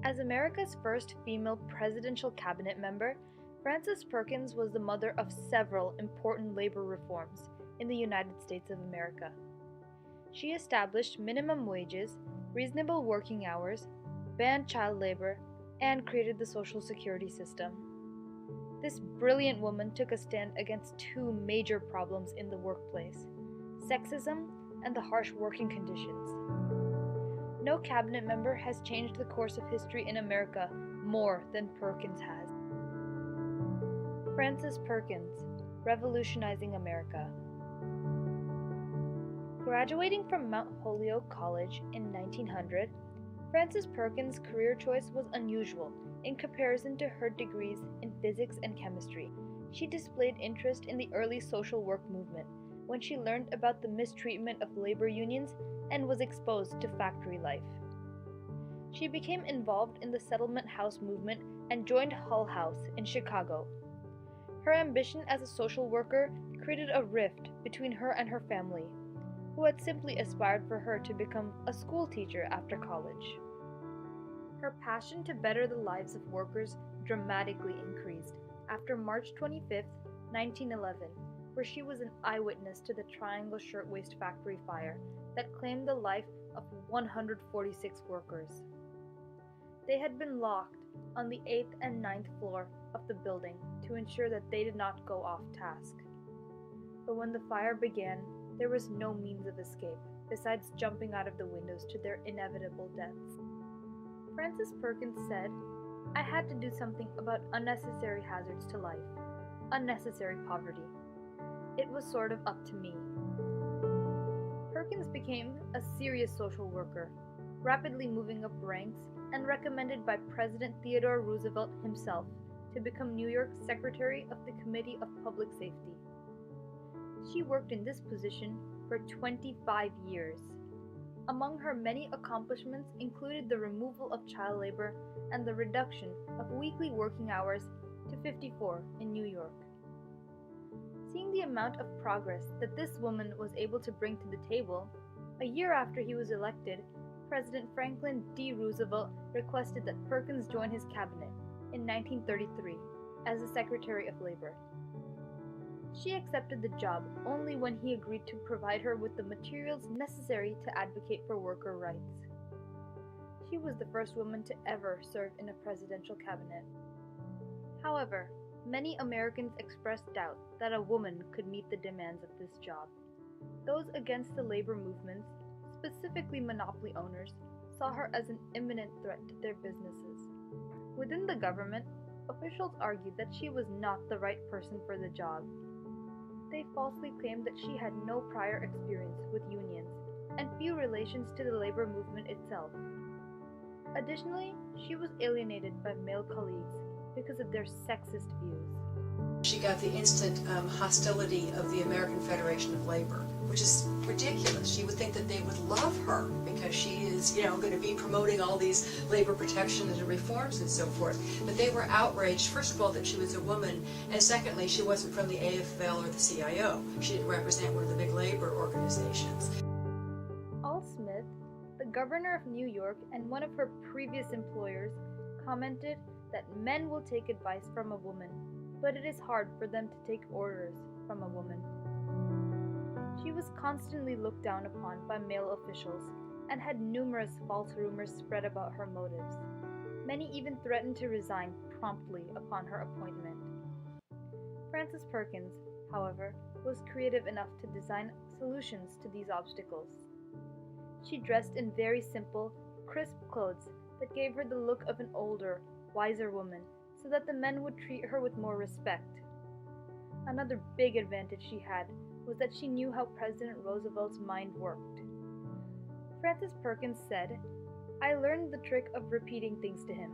As America's first female presidential cabinet member, Frances Perkins was the mother of several important labor reforms in the United States of America. She established minimum wages, reasonable working hours, banned child labor, and created the Social Security system. This brilliant woman took a stand against two major problems in the workplace: sexism and the harsh working conditions. No cabinet member has changed the course of history in America more than Perkins has. Frances Perkins, Revolutionizing America. Graduating from Mount Holyoke College in 1900, Frances Perkins' career choice was unusual in comparison to her degrees in physics and chemistry. She displayed interest in the early social work movement when she learned about the mistreatment of labor unions and was exposed to factory life. She became involved in the settlement house movement and joined Hull House in Chicago. Her ambition as a social worker created a rift between her and her family, who had simply aspired for her to become a school teacher after college. Her passion to better the lives of workers dramatically increased after March 25, 1911, where she was an eyewitness to the Triangle Shirtwaist Factory fire that claimed the life of 146 workers. They had been locked on the 8th and 9th floor of the building to ensure that they did not go off task. But when the fire began, there was no means of escape besides jumping out of the windows to their inevitable deaths. Frances Perkins said, "I had to do something about unnecessary hazards to life, unnecessary poverty. It was sort of up to me." Perkins became a serious social worker, rapidly moving up ranks and recommended by President Theodore Roosevelt himself to become New York's Secretary of the Committee of Public Safety. She worked in this position for 25 years. Among her many accomplishments included the removal of child labor and the reduction of weekly working hours to 54 in New York. Seeing the amount of progress that this woman was able to bring to the table, a year after he was elected, President Franklin D. Roosevelt requested that Perkins join his cabinet in 1933 as the Secretary of Labor. She accepted the job only when he agreed to provide her with the materials necessary to advocate for worker rights. She was the first woman to ever serve in a presidential cabinet. However, many Americans expressed doubt that a woman could meet the demands of this job. Those against the labor movements, specifically monopoly owners, saw her as an imminent threat to their businesses. Within the government, officials argued that she was not the right person for the job. They falsely claimed that she had no prior experience with unions and few relations to the labor movement itself. Additionally, she was alienated by male colleagues because of their sexist views. She got the instant hostility of the American Federation of Labor, which is ridiculous. You would think that they would love her because she is, going to be promoting all these labor protections and reforms and so forth. But they were outraged, first of all, that she was a woman, and secondly, she wasn't from the AFL or the CIO. She didn't represent one of the big labor organizations. Al Smith, the governor of New York and one of her previous employers, commented that men will take advice from a woman, but it is hard for them to take orders from a woman. She was constantly looked down upon by male officials and had numerous false rumors spread about her motives. Many even threatened to resign promptly upon her appointment. Frances Perkins, however, was creative enough to design solutions to these obstacles. She dressed in very simple, crisp clothes that gave her the look of an older, wiser woman, so that the men would treat her with more respect. Another big advantage she had was that she knew how President Roosevelt's mind worked. Frances Perkins said, "I learned the trick of repeating things to him,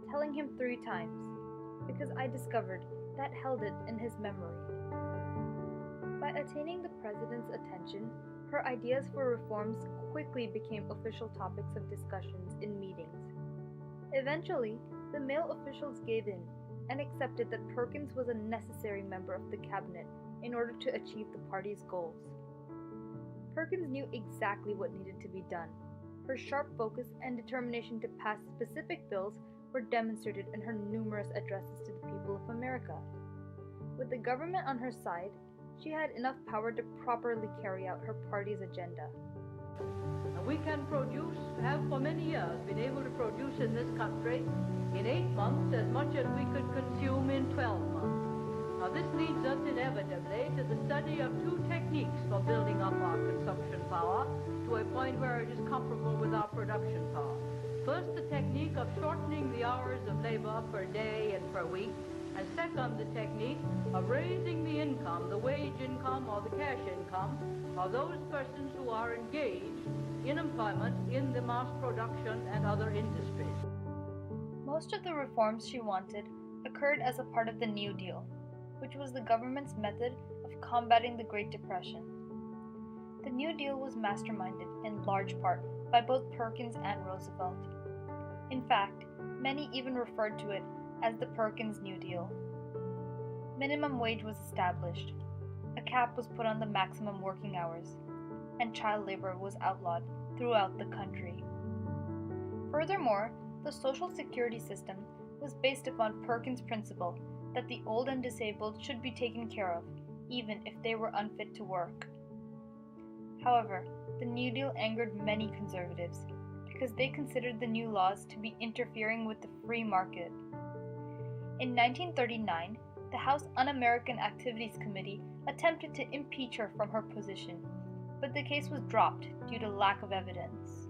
telling him 3 times, because I discovered that held it in his memory." By attaining the president's attention, her ideas for reforms quickly became official topics of discussions in meetings. Eventually, the male officials gave in and accepted that Perkins was a necessary member of the cabinet in order to achieve the party's goals. Perkins knew exactly what needed to be done. Her sharp focus and determination to pass specific bills were demonstrated in her numerous addresses to the people of America. With the government on her side, she had enough power to properly carry out her party's agenda. We can have for many years been able to produce in this country in 8 months as much as we could consume in 12 months. Now this leads us inevitably to the study of two techniques for building up our consumption power to a point where it is comparable with our production power. First, the technique of shortening the hours of labor per day and per week, and second, the technique of raising the income, the wage income or the cash income of those persons who are engaged in employment in the mass production and other industries. Most of the reforms she wanted occurred as a part of the New Deal, which was the government's method of combating the Great Depression. The New Deal was masterminded in large part by both Perkins and Roosevelt. In fact, many even referred to it as the Perkins New Deal. Minimum wage was established, a cap was put on the maximum working hours, and child labor was outlawed throughout the country. Furthermore, the Social Security system was based upon Perkins' principle that the old and disabled should be taken care of, even if they were unfit to work. However, the New Deal angered many conservatives because they considered the new laws to be interfering with the free market. In 1939, the House Un-American Activities Committee attempted to impeach her from her position, but the case was dropped due to lack of evidence.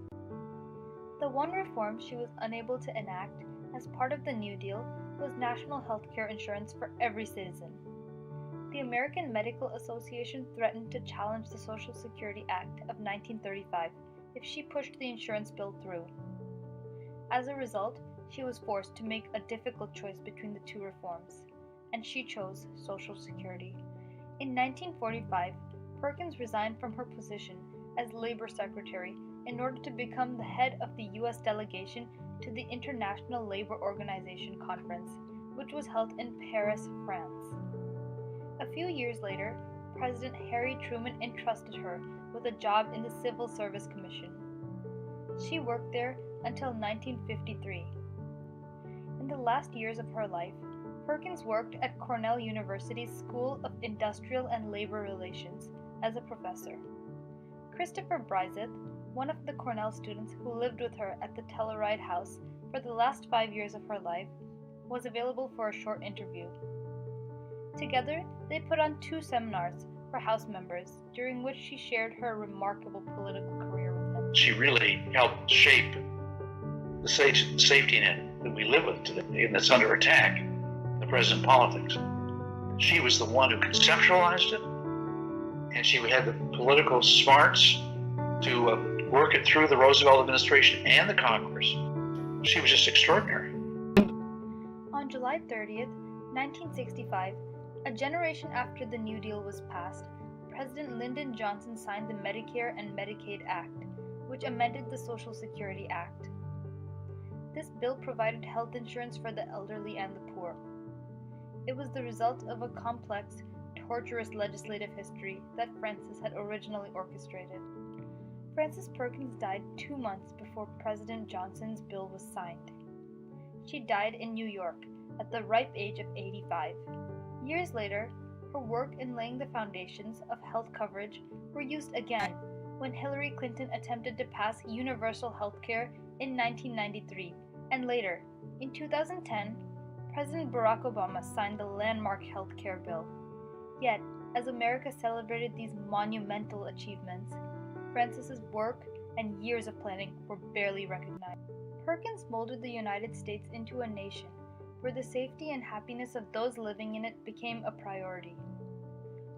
The one reform she was unable to enact as part of the New Deal was national health care insurance for every citizen. The American Medical Association threatened to challenge the Social Security Act of 1935 if she pushed the insurance bill through. As a result, she was forced to make a difficult choice between the two reforms, and she chose Social Security. In 1945, Perkins resigned from her position as Labor Secretary in order to become the head of the U.S. delegation to the International Labor Organization Conference, which was held in Paris, France. A few years later, President Harry Truman entrusted her with a job in the Civil Service Commission. She worked there until 1953. In the last years of her life, Perkins worked at Cornell University's School of Industrial and Labor Relations as a professor. Christopher Bryzeth, one of the Cornell students who lived with her at the Telluride house for the last 5 years of her life, was available for a short interview. Together, they put on 2 seminars for House members, during which she shared her remarkable political career with him. She really helped shape the safety net that we live with today and that's under attack in the present politics. She was the one who conceptualized it, and she had the political smarts to work it through the Roosevelt administration and the Congress. She was just extraordinary. On July 30th, 1965, a generation after the New Deal was passed, President Lyndon Johnson signed the Medicare and Medicaid Act, which amended the Social Security Act. This bill provided health insurance for the elderly and the poor. It was the result of a complex, torturous legislative history that Frances had originally orchestrated. Frances Perkins died 2 months before President Johnson's bill was signed. She died in New York at the ripe age of 85. Years later, her work in laying the foundations of health coverage were used again when Hillary Clinton attempted to pass universal health care in 1993, and later, in 2010, President Barack Obama signed the landmark health care bill. Yet, as America celebrated these monumental achievements, Frances's work and years of planning were barely recognized. Perkins molded the United States into a nation where the safety and happiness of those living in it became a priority.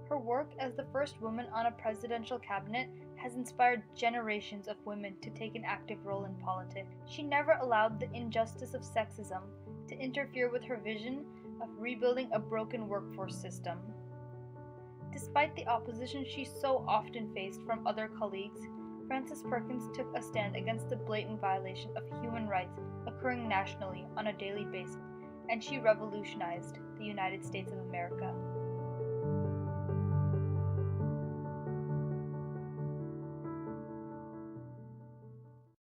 Her work as the first woman on a presidential cabinet has inspired generations of women to take an active role in politics. She never allowed the injustice of sexism to interfere with her vision of rebuilding a broken workforce system. Despite the opposition she so often faced from other colleagues, Frances Perkins took a stand against the blatant violation of human rights occurring nationally on a daily basis, and she revolutionized the United States of America.